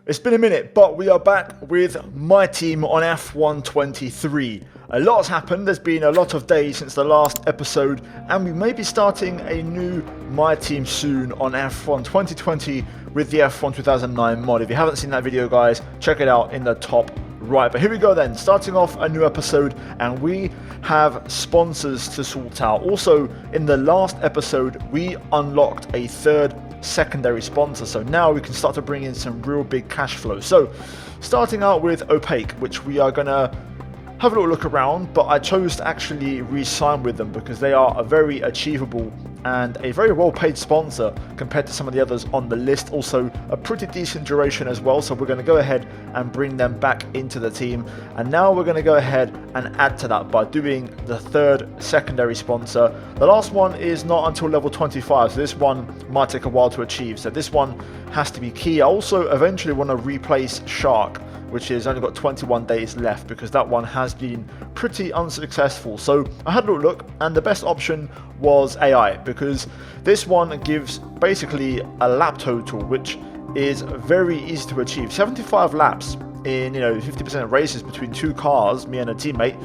It's been a minute, but we are back with my team on F1 23. A lot has happened, there's been a lot of days since the last episode, and we may be starting a new My Team soon on F1 2020 with the F1 2009 mod. If you haven't seen that video, guys, check it out in the top right. But here we go then, starting off a new episode, and we have sponsors to sort out. Also, in the last episode, we unlocked a third secondary sponsor, so now we can start to bring in some real big cash flow. So starting out with Opaque, which we are gonna have a little look around, but I chose to actually re-sign with them because they are a very achievable and a very well paid sponsor compared to some of the others on the list. Also a pretty decent duration as well, so we're going to go ahead and bring them back into the team. And now we're going to go ahead and add to that by doing the third secondary sponsor. The last one is not until level 25, so this one might take a while to achieve, so this one has to be key. I also eventually want to replace Shark, which has only got 21 days left because that one has been pretty unsuccessful. So I had a little look, and the best option was AI, because this one gives basically a lap total which is very easy to achieve. 75 laps in 50% races between two cars, me and a teammate,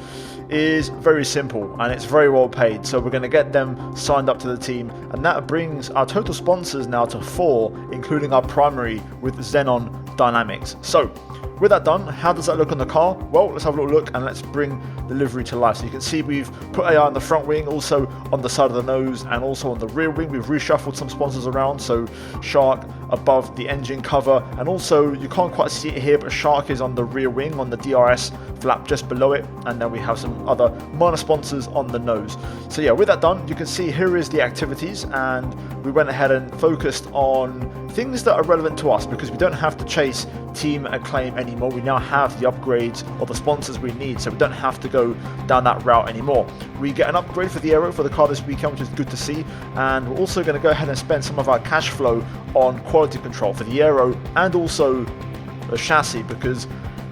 is very simple and it's very well paid. So we're going to get them signed up to the team, and that brings our total sponsors now to 4, including our primary with Xenon Dynamics. So with that done, how does that look on the car? Well, let's have a little look and let's bring the livery to life. So you can see we've put AI on the front wing, also on the side of the nose, and also on the rear wing. We've reshuffled some sponsors around, so Shark above the engine cover, and also you can't quite see it here, but Shark is on the rear wing on the DRS flap just below it, and then we have some other minor sponsors on the nose. So yeah, with that done, you can see here is the activities, and we went ahead and focused on things that are relevant to us because we don't have to chase team acclaim anymore. We now have the upgrades or the sponsors we need, so we don't have to go down that route anymore. We get an upgrade for the aero for the car this weekend, which is good to see, and we're also going to go ahead and spend some of our cash flow on quality control for the aero and also the chassis, because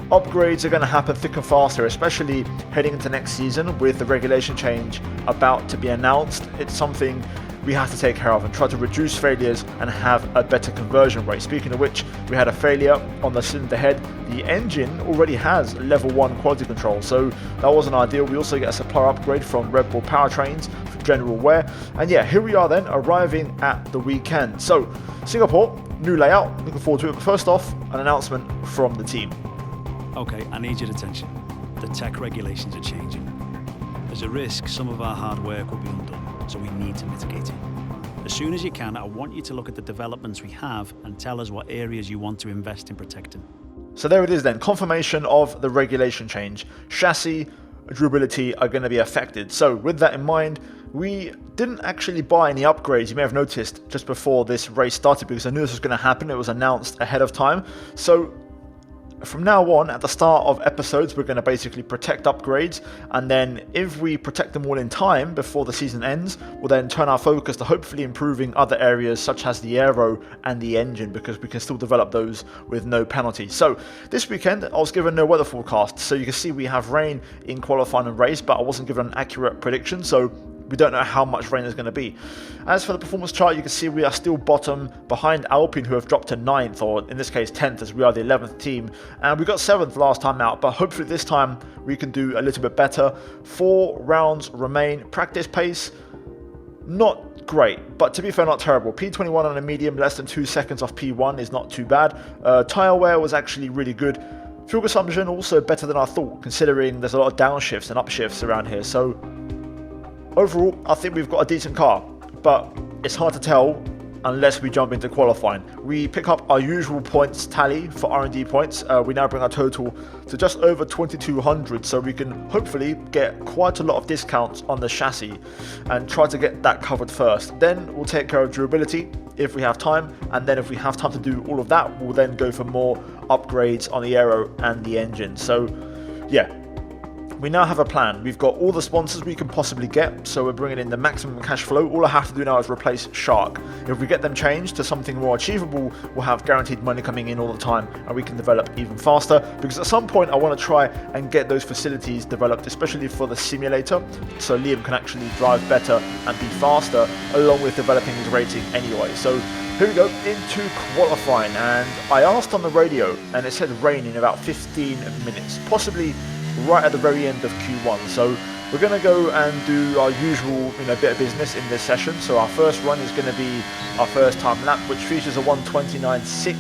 upgrades are going to happen thick and fast here, especially heading into next season with the regulation change about to be announced. It's something we have to take care of and try to reduce failures and have a better conversion rate. Speaking of which, we had a failure on the cylinder head. The engine already has level 1 quality control, so that wasn't ideal. We also get a supplier upgrade from Red Bull Powertrains for general wear. And yeah, here we are then, arriving at the weekend. So Singapore, new layout, looking forward to it. But first off, an announcement from the team. Okay, I need your attention. The tech regulations are changing. There's a risk some of our hard work will be undone, so we need to mitigate it. As soon as you can, I want you to look at the developments we have and tell us what areas you want to invest in protecting. So there it is then, confirmation of the regulation change. Chassis, durability are going to be affected. So with that in mind, we didn't actually buy any upgrades, you may have noticed, just before this race started, because I knew this was going to happen. It was announced ahead of time. So from now on, at the start of episodes, we're going to basically protect upgrades, and then if we protect them all in time before the season ends, we'll then turn our focus to hopefully improving other areas such as the aero and the engine, because we can still develop those with no penalty. So this weekend I was given no weather forecast, so you can see we have rain in qualifying and race, but I wasn't given an accurate prediction, so we don't know how much rain there's going to be. As for the performance chart, you can see we are still bottom behind Alpine, who have dropped to 9th, or in this case 10th, as we are the 11th team. And we got 7th last time out, but hopefully this time we can do a little bit better. 4 rounds remain. Practice pace, not great, but to be fair, not terrible. P21 on a medium, less than 2 seconds off P1 is not too bad. Tyre wear was actually really good. Fuel consumption also better than I thought, considering there's a lot of downshifts and upshifts around here. So overall, I think we've got a decent car, but it's hard to tell unless we jump into qualifying. We pick up our usual points tally for R&D points. We now bring our total to just over 2,200, so we can hopefully get quite a lot of discounts on the chassis and try to get that covered first. Then we'll take care of durability if we have time, and then if we have time to do all of that, we'll then go for more upgrades on the aero and the engine. So yeah, we now have a plan. We've got all the sponsors we can possibly get, so we're bringing in the maximum cash flow. All I have to do now is replace Shark. If we get them changed to something more achievable, we'll have guaranteed money coming in all the time, and we can develop even faster, because at some point I want to try and get those facilities developed, especially for the simulator, so Liam can actually drive better and be faster, along with developing his rating anyway. So Here we go into qualifying, and I asked on the radio and it said rain in about 15 minutes, possibly right at the very end of Q1. So we're going to go and do our usual bit of business in this session. So our first run is going to be our first time lap, which features a 1:29.6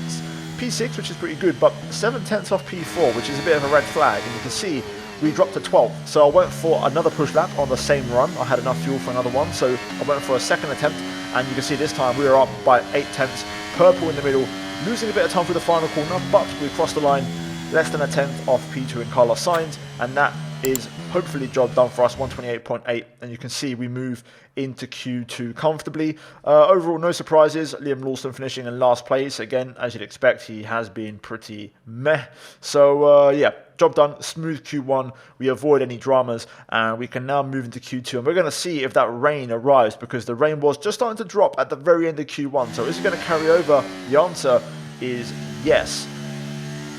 P6, which is pretty good, but 7/10 off P4, which is a bit of a red flag, and you can see we dropped to 12th. So I went for another push lap on the same run. I had enough fuel for another one, so I went for a second attempt, and you can see this time we were up by 8/10, purple in the middle, losing a bit of time through the final corner, but we crossed the line less than a tenth off P2 in Carlos Sainz, and that is hopefully job done for us, 1:28.8, and you can see we move into Q2 comfortably. Overall, no surprises. Liam Lawson finishing in last place. Again, as you'd expect, he has been pretty meh. So yeah, job done. Smooth Q1. We avoid any dramas, and we can now move into Q2. And we're going to see if that rain arrives, because the rain was just starting to drop at the very end of Q1. So is it going to carry over? The answer is yes.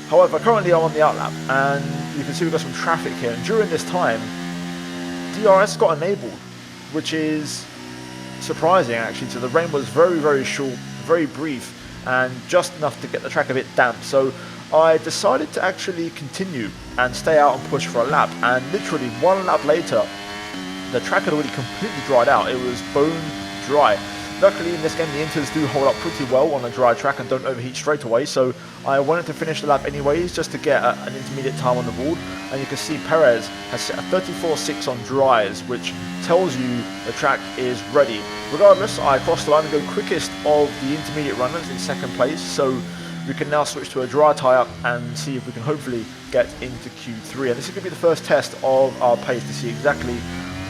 However, currently I'm on the outlap, and you can see we've got some traffic here, and during this time DRS got enabled, which is surprising actually. So the rain was very, very short, very brief, and just enough to get the track a bit damp. So I decided to actually continue and stay out and push for a lap, and literally one lap later the track had already completely dried out. It was bone dry. Luckily in this game the inters do hold up pretty well on a dry track and don't overheat straight away, so I wanted to finish the lap anyways just to get an intermediate time on the board. And you can see Perez has set a 34.6 on dries, which tells you the track is ready. Regardless, I crossed the line and go quickest of the intermediate runners in second place, so we can now switch to a dry tyre and see if we can hopefully get into Q3. And this is going to be the first test of our pace to see exactly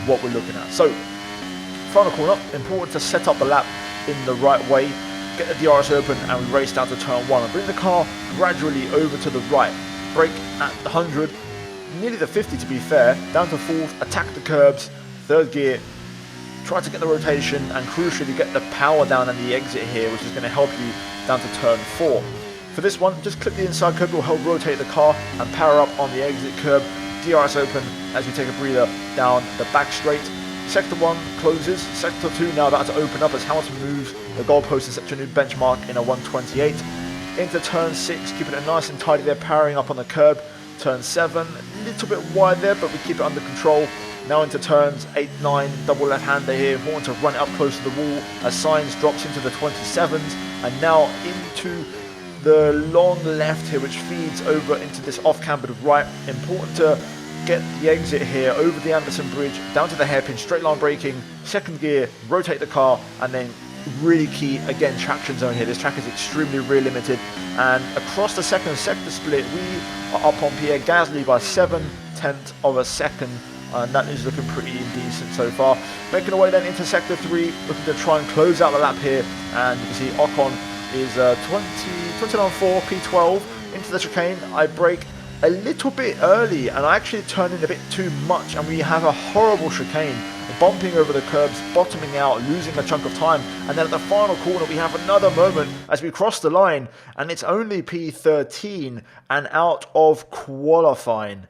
what we're looking at. So final corner, important to set up the lap in the right way, get the DRS open, and we race down to turn 1 and bring the car gradually over to the right. Brake at the 100, nearly the 50 to be fair, down to 4th, attack the curbs, 3rd gear, try to get the rotation, and crucially get the power down and the exit here, which is going to help you down to turn 4. For this one, just clip the inside curb, it will help rotate the car and power up on the exit curb. DRS open as we take a breather down the back straight. Sector 1 closes, Sector 2 now about to open up as Hamilton moves the goalpost and sets a new benchmark in a 1:28. Into turn 6, keeping it nice and tidy there, powering up on the curb. Turn 7, a little bit wide there, but we keep it under control. Now into turns 8, 9, double left-hander here, important to run it up close to the wall as Sainz drops into the 27s, and now into the long left here, which feeds over into this off-cambered right. Important to get the exit here over the Anderson Bridge, down to the hairpin, straight line braking, 2nd gear, rotate the car, and then really key, again, traction zone here. This track is extremely rear limited, and across the second sector split, we are up on Pierre Gasly by 7/10 of a second, and that is looking pretty indecent so far. Making our way then into sector 3, looking to try and close out the lap here, and you can see Ocon is 29.4, P12, into the chicane. I brake a little bit early and I actually turned in a bit too much, and we have a horrible chicane, bumping over the curbs, bottoming out, losing a chunk of time, and then at the final corner we have another moment as we cross the line, and it's only P13 and out of qualifying.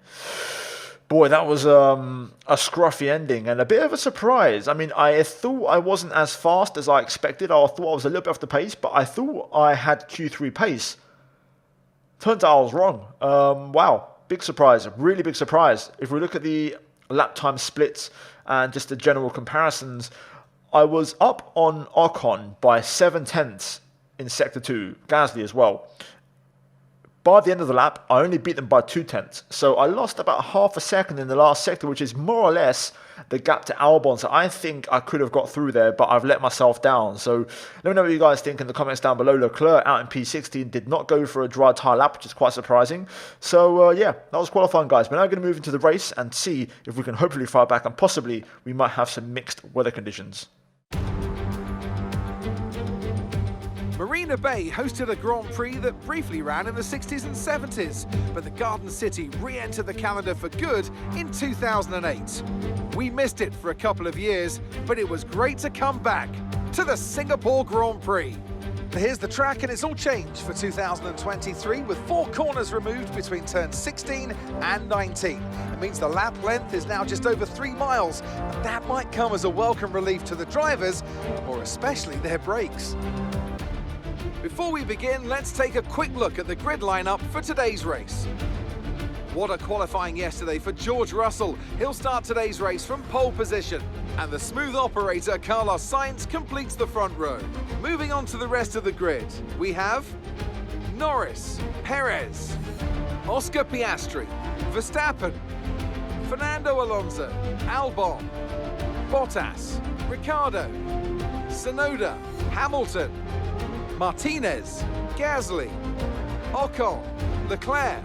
Boy, that was a scruffy ending and a bit of a surprise. I mean, I thought I wasn't as fast as I expected. I thought I was a little bit off the pace, but I thought I had Q3 pace. Turns out I was wrong. Wow, big surprise, really big surprise. If we look at the lap time splits and just the general comparisons, I was up on Ocon by 7/10 in Sector 2, Gasly as well. By the end of the lap, I only beat them by 2/10. So I lost about half a second in the last sector, which is more or less the gap to Albon. So I think I could have got through there, but I've let myself down. So let me know what you guys think in the comments down below. Leclerc out in P16 did not go for a dry tyre lap, which is quite surprising. So yeah, that was qualifying, guys. We're now going to move into the race and see if we can hopefully fight back, and possibly we might have some mixed weather conditions. Marina Bay hosted a Grand Prix that briefly ran in the 60s and 70s, but the Garden City re-entered the calendar for good in 2008. We missed it for a couple of years, but it was great to come back to the Singapore Grand Prix. Here's the track, and it's all changed for 2023, with 4 corners removed between turns 16 and 19. It means the lap length is now just over 3 miles, and that might come as a welcome relief to the drivers, or especially their brakes. Before we begin, let's take a quick look at the grid lineup for today's race. What a qualifying yesterday for George Russell. He'll start today's race from pole position. And the smooth operator Carlos Sainz completes the front row. Moving on to the rest of the grid, we have Norris, Perez, Oscar Piastri, Verstappen, Fernando Alonso, Albon, Bottas, Ricciardo, Tsunoda, Hamilton, Martinez, Gasly, Ocon, Leclerc,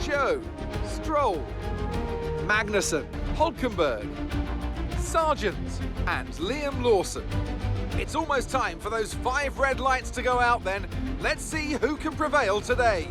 Joe, Stroll, Magnussen, Hulkenberg, Sargent and Liam Lawson. It's almost time for those 5 red lights to go out then. Let's see who can prevail today.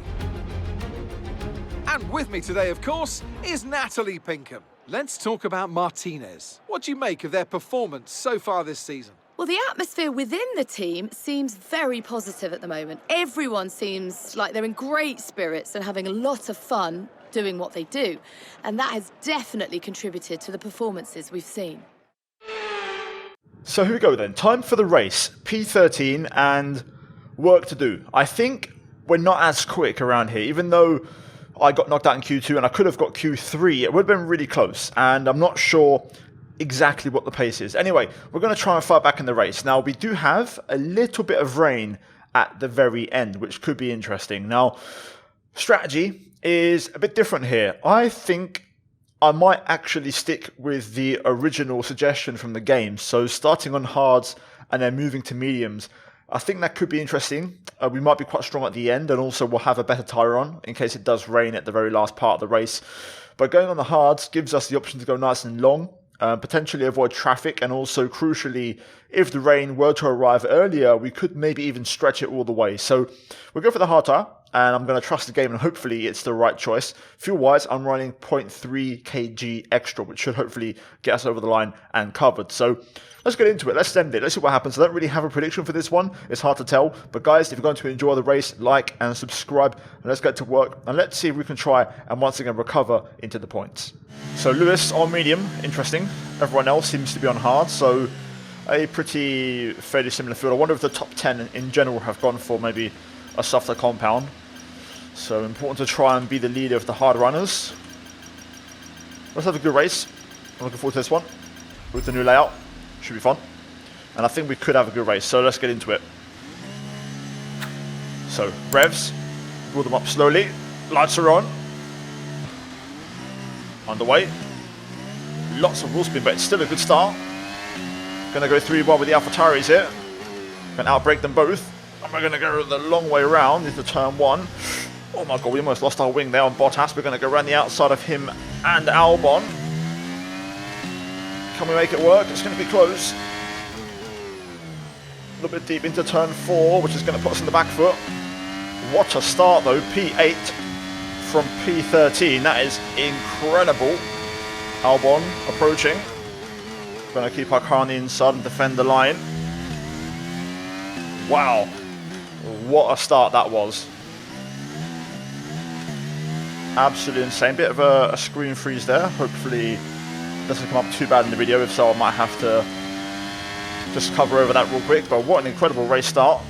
And with me today, of course, is Natalie Pinkham. Let's talk about Martinez. What do you make of their performance so far this season? Well, the atmosphere within the team seems very positive at the moment. Everyone seems like they're in great spirits and having a lot of fun doing what they do. And that has definitely contributed to the performances we've seen. So here we go then. Time for the race. P13 and work to do. I think we're not as quick around here, even though I got knocked out in Q2 and I could have got Q3. It would have been really close. And I'm not sure exactly what the pace is. Anyway, we're going to try and fight back in the race. Now, we do have a little bit of rain at the very end, which could be interesting. Now, strategy is a bit different here. I think I might actually stick with the original suggestion from the game. So starting on hards and then moving to mediums. I think that could be interesting. We might be quite strong at the end, and also we'll have a better tyre on in case it does rain at the very last part of the race. But going on the hards gives us the option to go nice and long. Potentially avoid traffic, and also crucially, if the rain were to arrive earlier, we could maybe even stretch it all the way. So we'll go for the hard tyre, and I'm going to trust the game, and hopefully it's the right choice. Fuel-wise, I'm running 0.3 kg extra, which should hopefully get us over the line and covered. So let's get into it. Let's send it. Let's see what happens. I don't really have a prediction for this one. It's hard to tell. But guys, if you're going to enjoy the race, like and subscribe, and let's get to work. And let's see if we can try and once again recover into the points. So Lewis on medium, interesting. Everyone else seems to be on hard, so a pretty fairly similar field. I wonder if the top 10 in general have gone for maybe a softer compound. So important to try and be the leader of the hard runners. Let's have a good race. I'm looking forward to this one with the new layout. Should be fun. And I think we could have a good race, so let's get into it. So, revs. Build them up slowly. Lights are on. Underway. Lots of wheel spin, but it's still a good start. Going to go 3-1 with the AlphaTauris here. Going to outbrake them both. And we're going to go the long way around into turn 1. Oh my god, we almost lost our wing there on Bottas. We're going to go around the outside of him and Albon. Can we make it work? It's going to be close. A little bit deep into turn 4, which is going to put us in the back foot. What a start though, P8 from P13. That is incredible. Albon approaching. Going to keep our car on the inside and defend the line. Wow. What a start that was. Absolutely insane. Bit of a screen freeze there. Hopefully it doesn't come up too bad in the video. If so, I might have to just cover over that real quick. But what an incredible race start.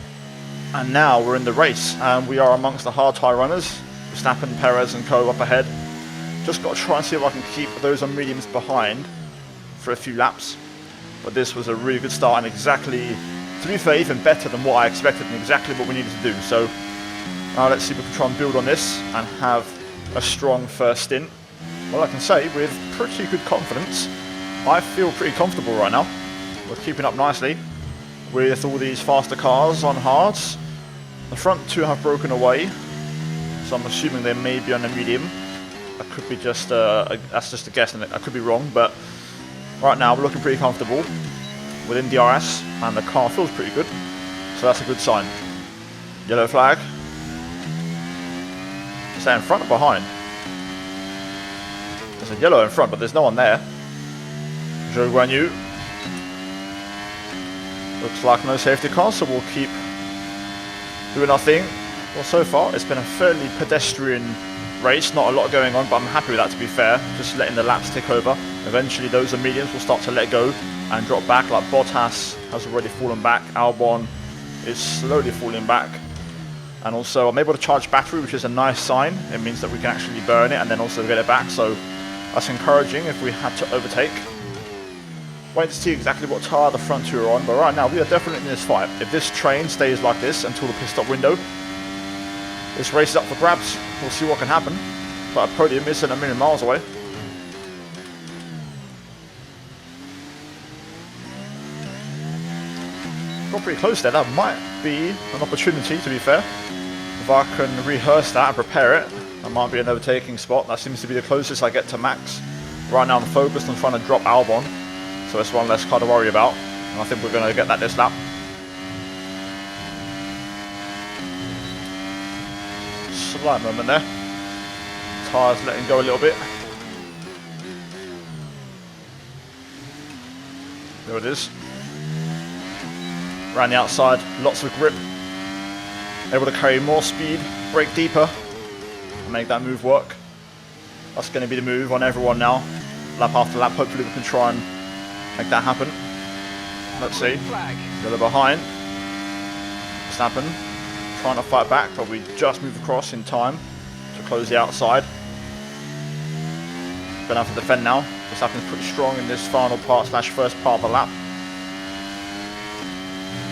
And now we're in the race. And we are amongst the hard tyre runners. Verstappen, Perez and co up ahead. Just got to try and see if I can keep those on mediums behind for a few laps. But this was a really good start, and exactly, to be fair, even better than what I expected and exactly what we needed to do. So let's see if we can try and build on this and have a strong first stint. Well, I can say with pretty good confidence, I feel pretty comfortable right now. We're keeping up nicely with all these faster cars on hards. The front 2 have broken away, so I'm assuming they may be on a medium. I could be just, that's just a guess, and I could be wrong, but right now we're looking pretty comfortable within DRS, and the car feels pretty good, so that's a good sign. Yellow flag. Is that in front or behind? There's a yellow in front, but there's no one there. Zhou Guanyu. Looks like no safety car, so we'll keep doing our thing. Well, so far it's been a fairly pedestrian race, not a lot going on, but I'm happy with that, to be fair. Just letting the laps tick over. Eventually those are mediums will start to let go and drop back, like Bottas has already fallen back. Albon is slowly falling back. And also I'm able to charge battery, which is a nice sign. It means that we can actually burn it and then also get it back. So that's encouraging if we had to overtake. Waiting to see exactly what tyre the front two are on, but right now we are definitely in this fight. If this train stays like this until the pit stop window, this race is up for grabs. We'll see what can happen. But a podium isn't a million miles away. Got pretty close there. That might be an opportunity, to be fair. If I can rehearse that and prepare it, that might be an overtaking spot. That seems to be the closest I get to Max. Right now I'm focused on trying to drop Albon, so it's one less car to worry about. And I think we're going to get that this lap. Slight moment there. Tyres letting go a little bit. There it is. Around the outside, lots of grip. Able to carry more speed, brake deeper, and make that move work. That's going to be the move on everyone now. Lap after lap, hopefully we can try and make that happen. Let's see. A little behind. Verstappen trying to fight back, but we just moved across in time to close the outside. Gonna have to defend now. Verstappen's pretty strong in this final part / first part of the lap.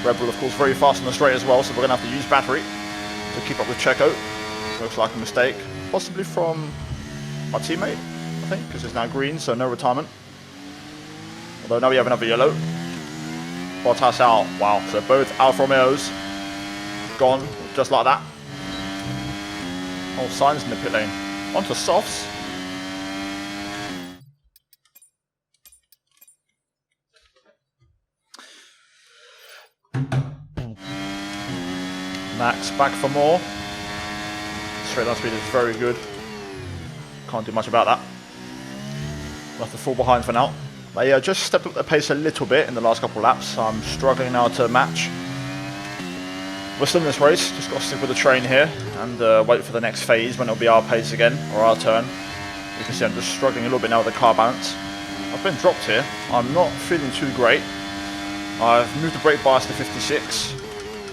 Red Bull, of course, very fast on the straight as well, so we're going to have to use battery to keep up with Checo. Looks like a mistake, possibly from my teammate, I think, because it's now green, so no retirement. Although now we have another yellow. Bottas out. Wow, so both Alfa Romeos gone, just like that. All signs in the pit lane. Onto softs. Max back for more. Straight line speed is very good. Can't do much about that. We'll have to fall behind for now. But yeah, just stepped up the pace a little bit in the last couple of laps. I'm struggling now to match. We're still in this race, just got to stick with the train here and wait for the next phase when it'll be our pace again, or our turn. You can see I'm just struggling a little bit now with the car balance. I've been dropped here. I'm not feeling too great. I've moved the brake bias to 56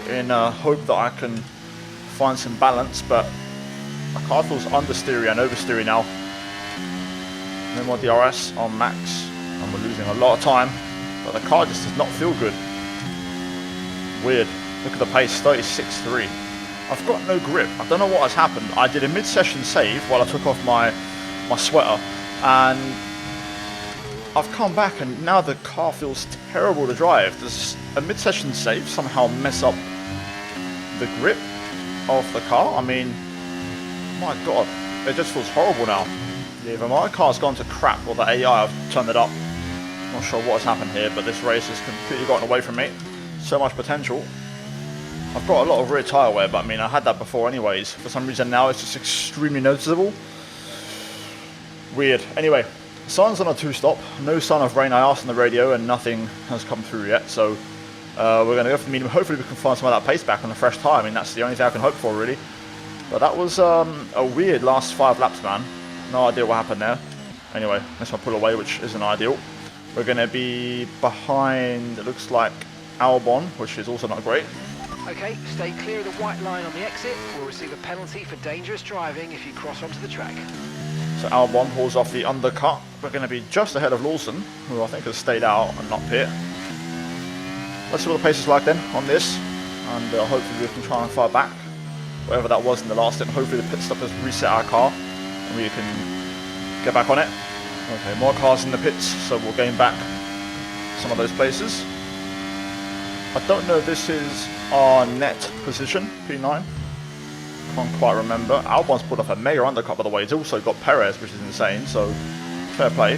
in hope that I can find some balance, but my car feels understeery and oversteery now. No more DRS on max, and we're losing a lot of time, but the car just does not feel good. Weird. Look at the pace, 36.3. I've got no grip. I don't know what has happened. I did a mid-session save while I took off my sweater, and I've come back and now the car feels terrible to drive. Does a mid-session save somehow mess up the grip of the car? I mean, my god, it just feels horrible now. Either my car's gone to crap or the AI have turned it up. Not sure what has happened here, but this race has completely gotten away from me. So much potential. I've got a lot of rear tyre wear, but I mean, I had that before anyways. For some reason now it's just extremely noticeable. Weird. Anyway, sun's on a 2-stop. No sign of rain. I asked on the radio and nothing has come through yet. So we're going to go for the medium. Hopefully we can find some of that pace back on a fresh tyre. I mean, that's the only thing I can hope for, really. But that was a weird last 5 laps, man. No idea what happened there. Anyway, let's pull away, which isn't ideal. We're going to be behind, it looks like, Albon, which is also not great. Okay, stay clear of the white line on the exit. We'll receive a penalty for dangerous driving if you cross onto the track. So Albon pulls off the undercut. We're going to be just ahead of Lawson, who I think has stayed out and not pit. Let's see what the pace is like then on this, and hopefully we can try and fight back. Whatever that was in the last stint, hopefully the pit stop has reset our car and we can get back on it. Okay, more cars in the pits, so we'll gain back some of those places. I don't know if this is our net position, P9. Can't quite remember. Albon's put off a mega undercut, by the way. He's also got Perez, which is insane, so fair play.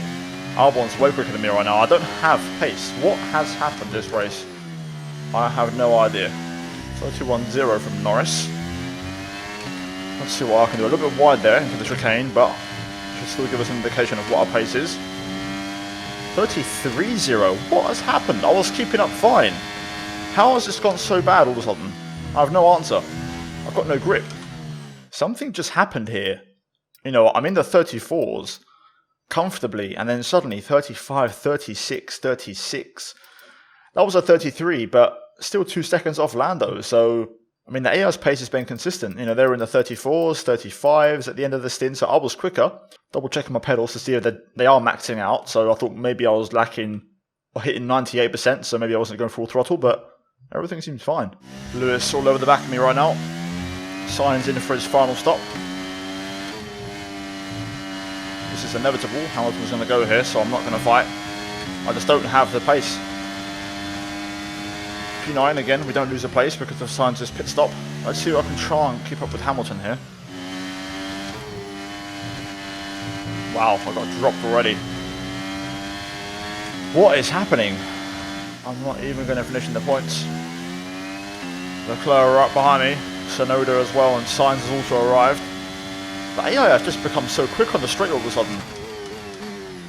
Albon's way quicker than me right now. I don't have pace. What has happened this race? I have no idea. 32.10 from Norris. Let's see what I can do. A little bit wide there into the chicane, but should still give us an indication of what our pace is. 33.0. What has happened? I was keeping up fine. How has this gone so bad all of a sudden? I have no answer. I've got no grip. Something just happened here. You know, I'm in the 34s comfortably, and then suddenly 35, 36, 36. That was a 33, but still 2 seconds off Lando. So, I mean, the AI's pace has been consistent. You know, they were in the 34s, 35s at the end of the stint, so I was quicker. Double checking my pedals to see if they are maxing out. So I thought maybe I was lacking or hitting 98%, so maybe I wasn't going full throttle, but everything seems fine. Lewis all over the back of me right now. Sainz in for his final stop. This is inevitable. Hamilton's going to go here, so I'm not going to fight. I just don't have the pace. P9 again, we don't lose a place because of Sainz's pit stop. Let's see if I can try and keep up with Hamilton here. Wow, I got dropped already. What is happening? I'm not even going to finish in the points. Leclerc are right behind me. Sonoda as well, and Sainz has also arrived. The AI has just become so quick on the straight all of a sudden.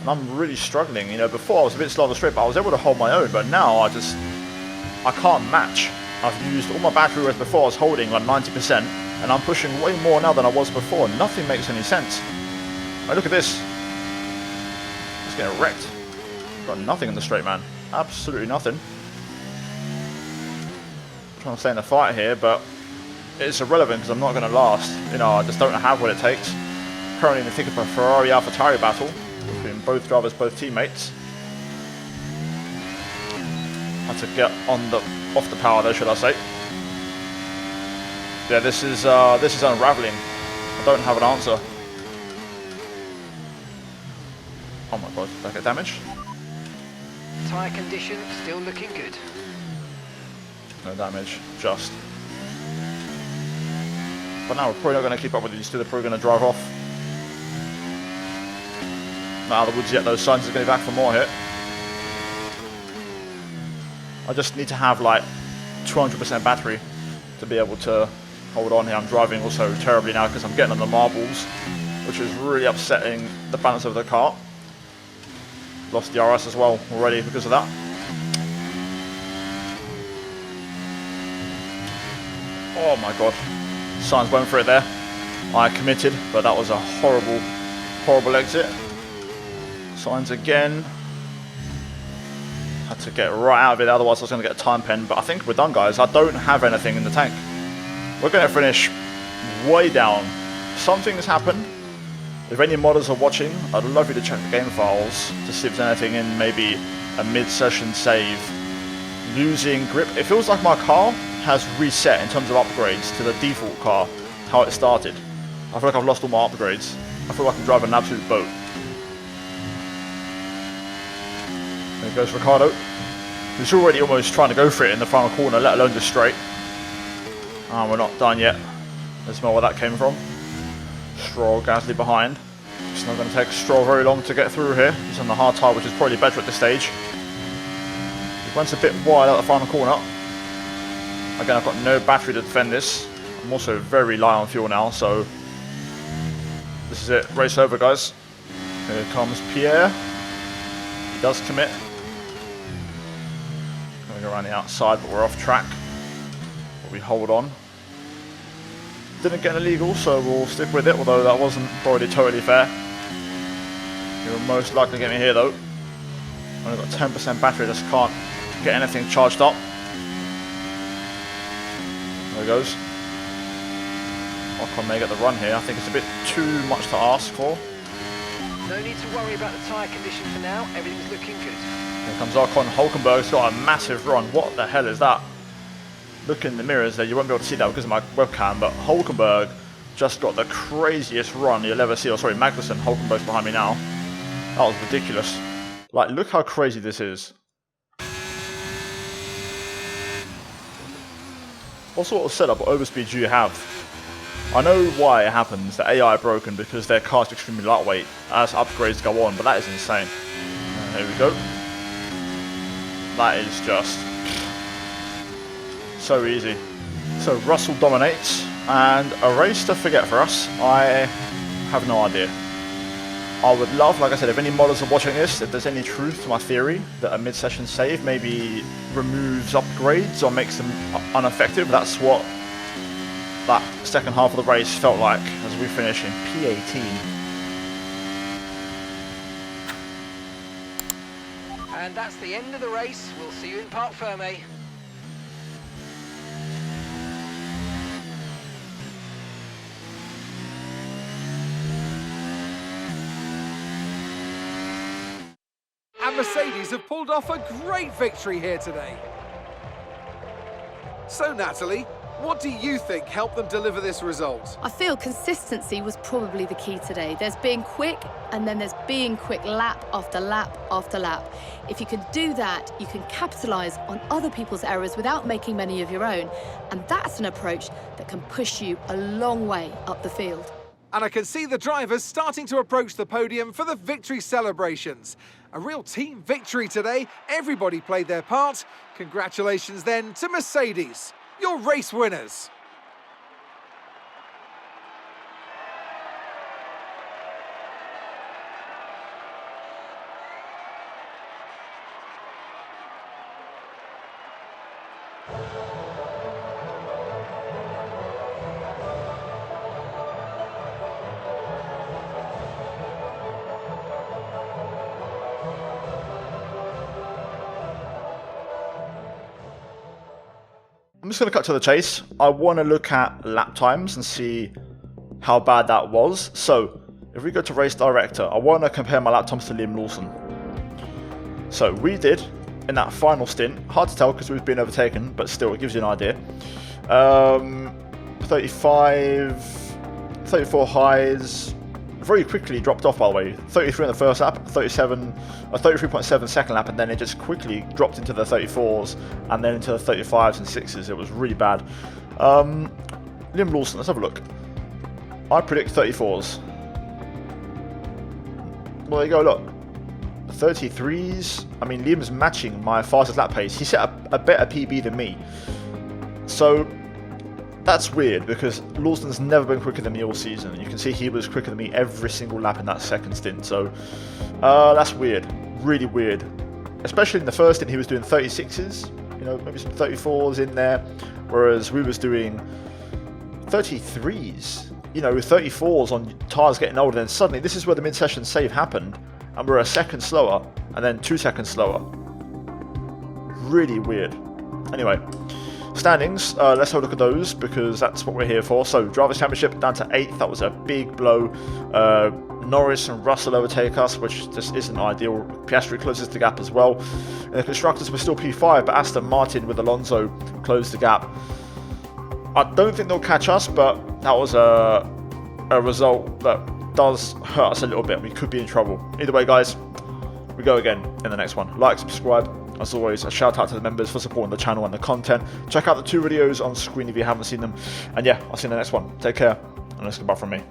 And I'm really struggling. You know, before I was a bit slow on the straight, but I was able to hold my own. But now I can't match. I've used all my battery, whereas before I was holding like 90%. And I'm pushing way more now than I was before. Nothing makes any sense. Oh, look at this. Just getting wrecked. Got nothing in the straight, man. Absolutely nothing. I'm trying to stay in the fight here, but it's irrelevant because I'm not going to last. You know, I just don't have what it takes. Currently in the thick of a Ferrari AlphaTauri battle between both drivers, both teammates. Had to get off the power there, should I say? Yeah, this is unraveling. I don't have an answer. Oh my god, did I get damage? Tyre condition still looking good. No damage, just. But now we're probably not going to keep up with these two, they're probably going to drive off. Not out of the woods yet, those Sainz is going to be back for more here. I just need to have like 200% battery to be able to hold on here. I'm driving also terribly now because I'm getting on the marbles, which is really upsetting the balance of the car. Lost the RS as well already because of that. Oh my god. Sainz went for it there. I committed, but that was a horrible, horrible exit. Sainz again. Had to get right out of it, otherwise I was going to get a time pen. But I think we're done, guys. I don't have anything in the tank. We're going to finish way down. Something's happened. If any modders are watching, I'd love you to check the game files to see if there's anything in maybe a mid-session save. Losing grip. It feels like my car has reset in terms of upgrades to the default car, how it started. I feel like I've lost all my upgrades. I feel like I'm driving an absolute boat. There goes Ricciardo. He's already almost trying to go for it in the final corner, let alone just straight. And we're not done yet. There's more where that came from. Stroll, Gasly behind. It's not going to take Stroll very long to get through here. He's on the hard tyre, which is probably better at this stage. He went a bit wide out the final corner. Again, I've got no battery to defend this. I'm also very light on fuel now, so this is it. Race over, guys. Here comes Pierre. He does commit. Going to go around the outside, but we're off track. But we hold on. Didn't get an illegal, so we'll stick with it, although that wasn't probably totally fair. You'll most likely get me here though. Only got 10% battery, just can't get anything charged up. There he goes. Ocon may get the run here. I think it's a bit too much to ask for. No need to worry about the tyre condition for now. Everything's looking good. Here comes Ocon. Hulkenberg's got a massive run. What the hell is that? Look in the mirrors there. You won't be able to see that because of my webcam, but Hulkenberg just got the craziest run you'll ever see. Oh, sorry, Magnussen. Hulkenberg's behind me now. That was ridiculous. Like, look how crazy this is. What sort of setup or overspeed do you have? I know why it happens. The AI are broken because their car's extremely lightweight as upgrades go on, but that is insane. There we go. That is just so easy. So Russell dominates, and a race to forget for us. I have no idea. I would love, like I said, if any modders are watching this, if there's any truth to my theory that a mid-session save maybe removes upgrades or makes them ineffective. That's what that second half of the race felt like as we finish in P18. And that's the end of the race. We'll see you in Parc Fermé. Mercedes have pulled off a great victory here today. So Natalie, what do you think helped them deliver this result? I feel consistency was probably the key today. There's being quick, and then there's being quick lap after lap after lap. If you can do that, you can capitalise on other people's errors without making many of your own. And that's an approach that can push you a long way up the field. And I can see the drivers starting to approach the podium for the victory celebrations. A real team victory today. Everybody played their part. Congratulations then to Mercedes, your race winners. I'm just going to cut to the chase. I want to look at lap times and see how bad that was. So, if we go to race director, I want to compare my lap times to Liam Lawson. So, we did, in that final stint, hard to tell because we've been overtaken, but still, it gives you an idea. 35, 34 highs, very quickly dropped off, by the way. 33 in the first lap, 33.7 second lap, and then it just quickly dropped into the 34s and then into the 35s and 6s. It was really bad. Liam Lawson, let's have a look. I predict 34s. Well, there you go, look. 33s. I mean, Liam's matching my fastest lap pace. He set a better PB than me. So that's weird because Lawson's never been quicker than me all season. You can see he was quicker than me every single lap in that second stint. So that's weird, really weird. Especially in the first stint, he was doing 36s, you know, maybe some 34s in there, whereas we was doing 33s, you know, 34s on tyres getting older. Then suddenly, this is where the mid-session save happened, and we're a second slower, and then 2 seconds slower. Really weird. Anyway. Standings, let's have a look at those because that's what we're here for. So, Drivers' Championship down to 8th, that was a big blow. Norris and Russell overtake us, which just isn't ideal. Piastri closes the gap as well. In the Constructors, we're still P5, but Aston Martin with Alonso closed the gap. I don't think they'll catch us, but that was a result that does hurt us a little bit. We could be in trouble. Either way, guys, we go again in the next one. Like, subscribe. As always, a shout out to the members for supporting the channel and the content. Check out the 2 videos on screen if you haven't seen them. And yeah, I'll see you in the next one. Take care, and let's goodbye from me.